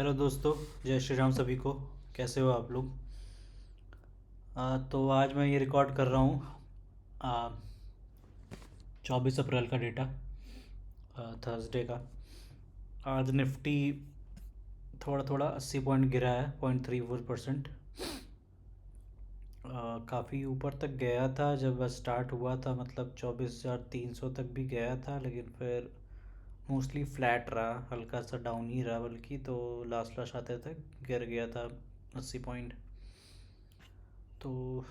Hello दोस्तों, जय श्री राम सभी को। कैसे हो आप लोग? तो आज मैं ये रिकॉर्ड कर रहा हूँ 24 अप्रैल का डेटा, थर्सडे का। आज निफ्टी थोड़ा थोड़ा 80 पॉइंट गिरा है, 0.34%। काफ़ी ऊपर तक गया था जब स्टार्ट हुआ था, मतलब 24,300 तक भी गया था, लेकिन फिर मोस्टली फ्लैट रहा, हल्का सा डाउन ही रहा बल्कि। तो लास्ट लास्ट आते तक गिर गया था 80 पॉइंट। तो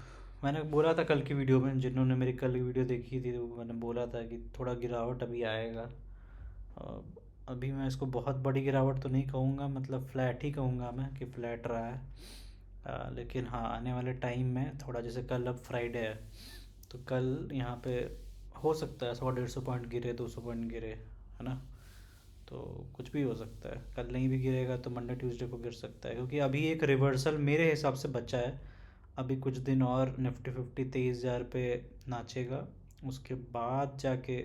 मैंने बोला था कल की वीडियो में, जिन्होंने मेरी कल की वीडियो देखी थी, तो मैंने बोला था कि थोड़ा गिरावट अभी आएगा। अ, अभी मैं इसको बहुत बड़ी गिरावट तो नहीं कहूँगा, मतलब फ्लैट ही कहूँगा मैं कि फ्लैट रहा है। लेकिन हाँ, आने वाले टाइम में थोड़ा, जैसे कल अब फ्राइडे है, तो कल यहाँ पे हो सकता है 100-150 पॉइंट गिरे, 200 पॉइंट गिरे, है ना। तो कुछ भी हो सकता है, कल नहीं भी गिरेगा तो मंडे ट्यूसडे को गिर सकता है, क्योंकि अभी एक रिवर्सल मेरे हिसाब से बचा है। अभी कुछ दिन और निफ्टी 50 23,000 पे नाचेगा, उसके बाद जाके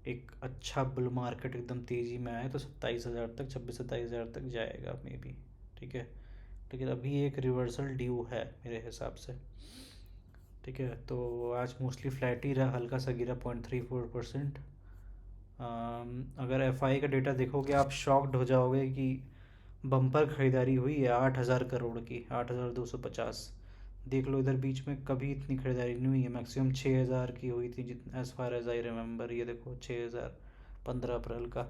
एक अच्छा बुल मार्केट एकदम तेज़ी में आए तो 27,000 तक, 26-27,000 तक जाएगा मे बी। ठीक है, लेकिन अभी एक रिवर्सल ड्यू है मेरे हिसाब से। ठीक है, तो आज मोस्टली फ्लैट ही रहा, हल्का सा गिरा 0.34%। अगर एफआई का डेटा देखोगे आप शॉक्ड हो जाओगे कि बम्पर खरीदारी हुई है 8,000 करोड़ की, 8,250। देख लो, इधर बीच में कभी इतनी खरीदारी नहीं हुई है, मैक्सिमम 6,000 की हुई थी, जितना as far as I remember. ये देखो 6,000, 15 अप्रैल का,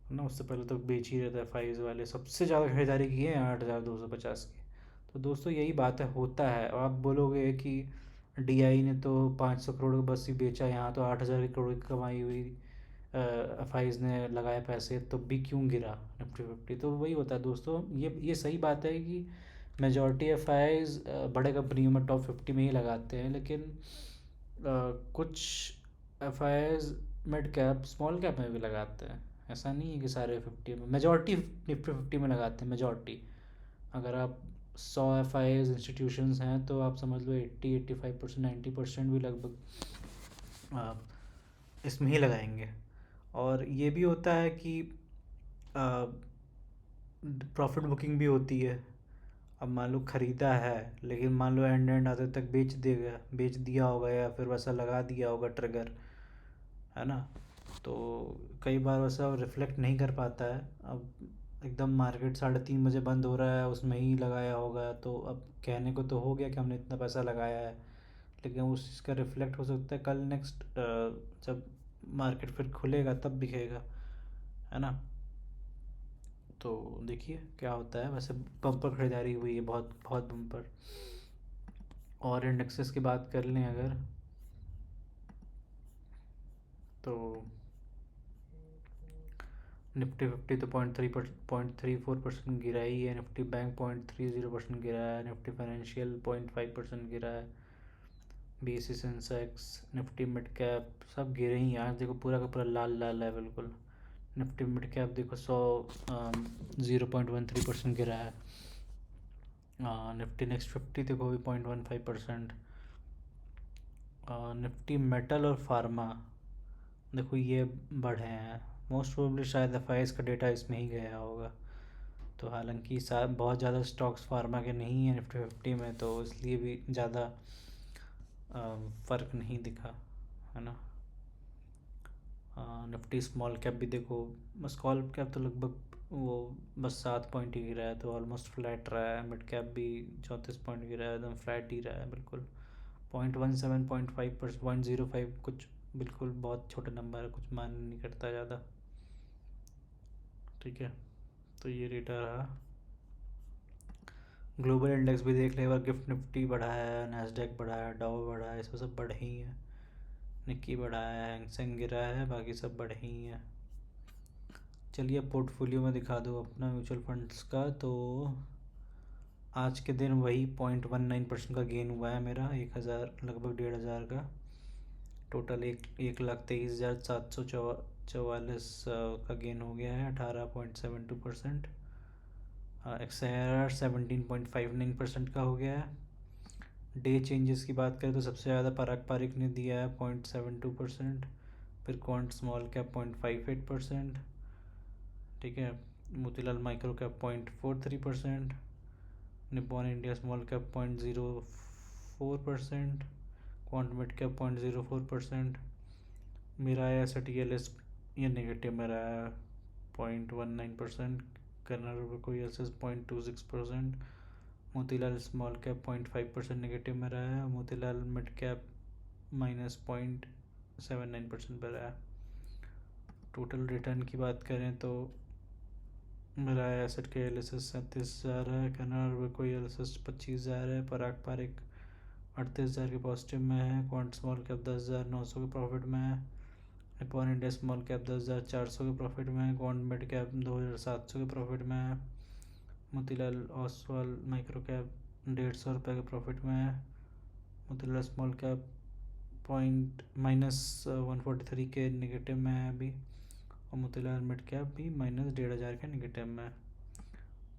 है ना। उससे पहले तो बेच ही रहता है, फाइज वाले सबसे ज़्यादा खरीदारी की है 8,250 की। तो दोस्तों यही बात है, होता है। आप बोलोगे कि डीआई ने तो 500 करोड़ का बस ही बेचा, यहाँ तो 8,000 करोड़ की कमाई हुई, एफ ने लगाए पैसे, तो भी क्यों गिरा निफ्टी 50? तो वही होता है दोस्तों, ये सही बात है कि मेजॉरिटी एफ बड़े कंपनियों में टॉप 50 में ही लगाते हैं, लेकिन कुछ F mid cap small cap में भी लगाते हैं। ऐसा नहीं है कि सारे 50 में, मेजॉरिटी निफ्टी 50 में लगाते हैं, मेजॉरिटी। अगर आप 100 एफ इंस्टीट्यूशंस हैं तो आप समझ लो 80-85%, 90% भी लगभग इसमें ही लगाएंगे। और ये भी होता है कि प्रॉफिट बुकिंग भी होती है। अब मान लो ख़रीदा है, लेकिन मान लो एंड एंड आते तक बेच दिया होगा, या फिर वैसा लगा दिया होगा ट्रिगर, है ना। तो कई बार वैसा रिफ्लेक्ट नहीं कर पाता है। अब एकदम मार्केट 3:30 बजे बंद हो रहा है, उसमें ही लगाया होगा, तो अब कहने को तो हो गया कि हमने इतना पैसा लगाया है, लेकिन उस चीज़ का रिफ्लेक्ट हो सकता है कल नेक्स्ट, जब मार्केट फिर खुलेगा तब दिखेगा, है ना। तो देखिए क्या होता है। वैसे बम्पर खरीदारी हुई है, बहुत बहुत बम्पर। और इंडेक्सेस की बात कर लें अगर, तो निफ्टी 50 तो 0.34% गिरा ही है, निफ्टी बैंक 0.30% गिरा है, निफ्टी फाइनेंशियल 0.5% गिरा है, BSE Sensex, Nifty mid cap सब गिरे ही हैं। आज देखो पूरा का पूरा लाल लाल है बिल्कुल। निफ्टी मिड कैप देखो 0.13% गिरा है। निफ्टी नेक्स्ट 50 देखो भी 0.15%। निफ्टी मेटल और फार्मा देखो ये बढ़े हैं, मोस्ट प्रोबेबली शायद एफ का डेटा इसमें ही गया होगा। तो हालांकि बहुत ज़्यादा स्टॉक्स फार्मा के नहीं है निफ्टी 50 में, तो इसलिए भी ज़्यादा फ़र्क नहीं दिखा, है ना। निफ्टी स्मॉल कैप भी देखो, स्मॉल कैप तो लगभग वो बस 7 पॉइंट ही गिरा है, तो ऑलमोस्ट फ्लैट रहा है। मिड कैप भी 34 पॉइंट गिरा है, एकदम फ्लैट ही रहा है बिल्कुल। 0.17, 0.5%, 0.05 कुछ, बिल्कुल बहुत छोटा नंबर है, कुछ मान नहीं करता ज़्यादा। ठीक है, तो ये डेटा रहा। ग्लोबल इंडेक्स भी देख लें एक बार, गिफ्ट निफ्टी बढ़ा है, नैस्डैक बढ़ा है, डाउ बढ़ा है, इसमें सब बढ़े ही हैं। निक्की बढ़ा है, हैंगसेंग गिरा है, बाकी सब बढ़े ही हैं। चलिए पोर्टफोलियो में दिखा दो अपना म्यूचुअल फंड्स का। तो आज के दिन वही 0.19% का गेन हुआ है मेरा, 1,000 लगभग 1,500 का टोटल, 1,23,744 का गेन हो गया है, 18.72%। XR 17.59% का हो गया है। डे चेंजेस की बात करें तो सबसे ज़्यादा पराग पारिक ने दिया है 0.72%, फिर क्वांट स्मॉल कैप 0.58%। ठीक है, Motilal micro cap 0.43%, Nippon India small cap 0.04%, quant mid cap 0.04%, Mirae asset ELS ये नेगेटिव में रहा है 0.19%, Canara Robeco ELS 0.26%, Motilal small cap 0.5% negative में रहा है, मोतीलाल मिड कैप -0.79% पर रहा है। टोटल रिटर्न की बात करें तो मेरा एसेट के एलिसिस 37,000 है, कर्नल रुबिको ELS 25,000 है, पराग पारिक 38,000 के पॉजिटिव में है, क्वांट स्मॉल कैप 10,900 के प्रॉफिट में है, निप्पॉन इंडिया स्मॉल कैप 10,400 के प्रॉफिट में है, क्वांट मिड कैप 2,700 के प्रॉफिट में है, मोतीलाल ओसवाल माइक्रो कैप 150 रुपये के प्रॉफिट में है, मोतीलाल स्मॉल कैप -143 के नेगेटिव में है अभी, और मोतीलाल मिड कैप भी -1,500 के नेगेटिव में।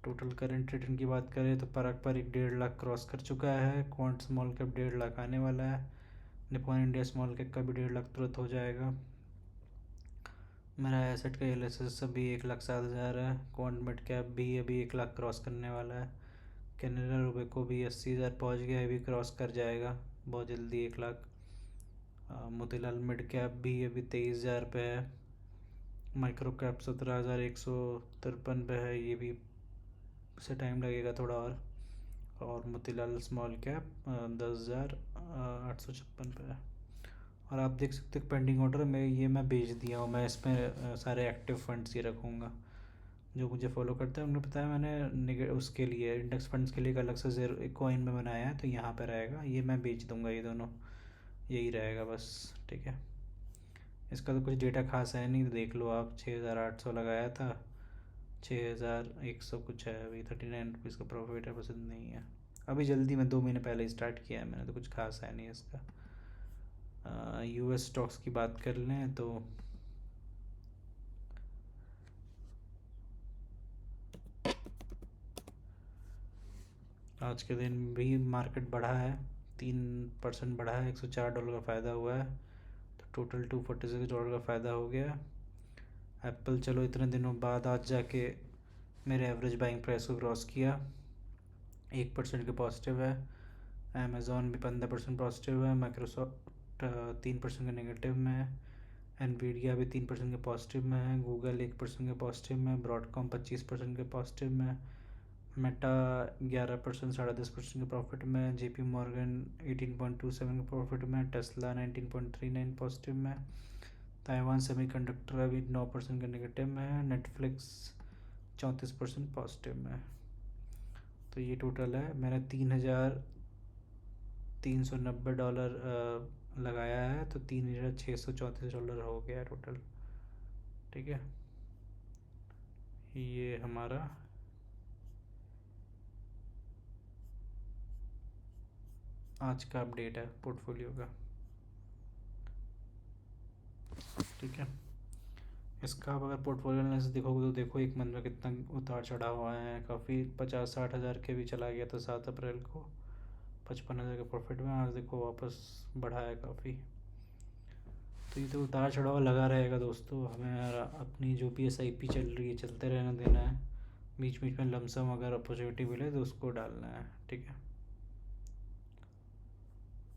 टोटल करंट रिटर्न की बात करें तो पराग पर 1.5 लाख क्रॉस कर चुका है, क्वांट स्मॉल कैप 1.5 लाख आने वाला है, निप्पॉन इंडिया स्मॉल कैप का भी 1.5 लाख तुरंत हो जाएगा। मेरा एसेट का एलिसिस अभी 1,07,000 है, क्वांट मिड कैप भी अभी 1 लाख क्रॉस करने वाला है, कैनेडा रुबिको भी 80,000 पहुँच गया है, अभी क्रॉस कर जाएगा बहुत जल्दी 1 लाख। मोतीलाल मिड कैप भी अभी 23,000 पे है, माइक्रो कैप 17,153 पे है, ये भी से टाइम लगेगा थोड़ा और मोतीलाल स्मॉल कैप 10,856 पे है। और आप देख सकते हैं पेंडिंग ऑर्डर में ये मैं बेच दिया हूँ, मैं इसमें सारे एक्टिव फंड्स ही रखूँगा। जो मुझे फॉलो करते हैं उन्हें पता है मैंने उसके लिए इंडेक्स फंड्स के लिए एक अलग से ज़ेरो कॉइन में बनाया है, तो यहाँ पे रहेगा, ये मैं बेच दूँगा, ये दोनों यही रहेगा बस। ठीक है, इसका तो कुछ डेटा खास है नहीं, तो देख लो आप 6,800 लगाया था, 6,100 कुछ है, अभी 39 रुपीज़ का प्रॉफिट है, पसंद नहीं है। अभी जल्दी में 2 महीने पहले स्टार्ट किया है मैंने, तो कुछ खास है नहीं इसका। US स्टॉक्स की बात कर लें तो आज के दिन भी मार्केट बढ़ा है, 3% बढ़ा है, $104 का फ़ायदा हुआ है, तो टोटल $246 का फ़ायदा हो गया। एप्पल चलो इतने दिनों बाद आज जाके मेरे एवरेज बाइंग प्राइस को क्रॉस किया, 1% के पॉजिटिव है, अमेज़ॉन भी 15% पॉजिटिव है, माइक्रोसॉफ्ट 3% के नेगेटिव में है, एनवीडिया भी 3% के पॉजिटिव में है, गूगल 1% के पॉजिटिव में, ब्रॉडकॉम 25% के पॉजिटिव में, मेटा 11% 10.5% के प्रॉफिट में, JP मॉर्गन 18.27 के प्रॉफिट में, टेस्ला 19.39 पॉजिटिव में, ताइवान सेमीकंडक्टर अभी 9% के नेगेटिव में है, नेटफ्लिक्स 34% पॉजिटिव में। तो ये टोटल है, मैंने $3,390 लगाया है, तो $3,634 हो गया टोटल। ठीक है, ये हमारा आज का अपडेट है पोर्टफोलियो का। ठीक है, इसका आप अगर पोर्टफोलियो एनालिसिस देखोगे तो देखो एक मंथ में कितना उतार चढ़ा हुआ है, काफ़ी 50-60 हज़ार के भी चला गया था 7 अप्रैल को, 55,000 के प्रॉफिट में, आज देखो वापस बढ़ा है काफ़ी। तो ये तो उतार चढ़ाव लगा रहेगा दोस्तों, हमें अपनी जो भी SIP चल रही है चलते रहना देना है, बीच बीच में लमसम अगर अपॉर्चुनिटी मिले तो उसको डालना है। ठीक है,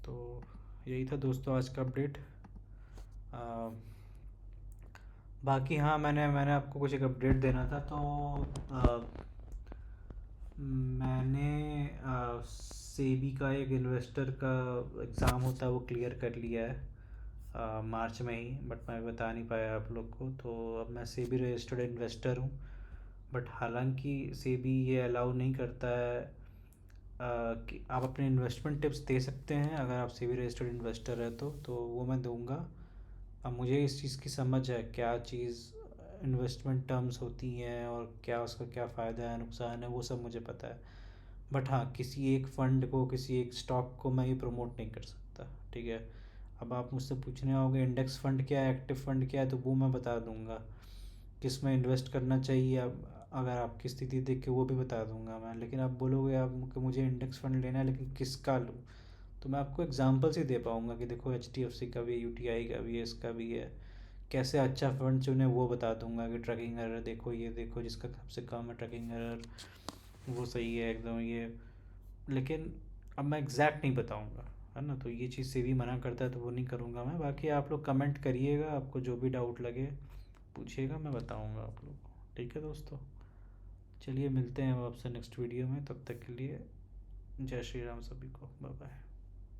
तो यही था दोस्तों आज का अपडेट। बाकी हाँ, मैंने आपको कुछ एक अपडेट देना था, तो मैंने सेबी का एक इन्वेस्टर का एग्ज़ाम होता है वो क्लियर कर लिया है मार्च में ही, बट मैं बता नहीं पाया आप लोग को। तो अब मैं सेबी रजिस्टर्ड इन्वेस्टर हूँ, बट हालांकि सेबी ये अलाउ नहीं करता है कि आप अपने इन्वेस्टमेंट टिप्स दे सकते हैं, अगर आप सेबी रजिस्टर्ड इन्वेस्टर है तो वो मैं दूंगा। अब मुझे इस चीज़ की समझ है क्या चीज़ इन्वेस्टमेंट टर्म्स होती हैं और क्या उसका क्या फ़ायदा है नुकसान है, वो सब मुझे पता है। बट हाँ, किसी एक फ़ंड को, किसी एक स्टॉक को मैं ये प्रमोट नहीं कर सकता। ठीक है, अब आप मुझसे पूछने आओगे इंडेक्स फ़ंड क्या है, एक्टिव फ़ंड क्या है, तो वो मैं बता दूंगा, किस में इन्वेस्ट करना चाहिए, अब अगर आपकी स्थिति देख के वो भी बता दूंगा मैं। लेकिन आप बोलोगे आप कि मुझे इंडेक्स फ़ंड लेना है लेकिन किसका लूँ, तो मैं आपको एग्जांपल्स ही दे पाऊँगा कि देखो HDFC का भी है, UTI का भी है, इसका भी है, कैसे अच्छा फ़ंड चुने वो बता दूंगा कि ट्रैकिंग एरर देखो, ये देखो जिसका सबसे कम है ट्रैकिंग एरर वो सही है एकदम ये। लेकिन अब मैं एग्जैक्ट नहीं बताऊंगा, है ना, तो ये चीज़ से भी मना करता है तो वो नहीं करूँगा मैं। बाकी आप लोग कमेंट करिएगा, आपको जो भी डाउट लगे पूछिएगा, मैं बताऊंगा आप लोग को। ठीक है दोस्तों, चलिए मिलते हैं अब आपसे नेक्स्ट वीडियो में, तब तक के लिए जय श्री राम सभी को, बाय बाय।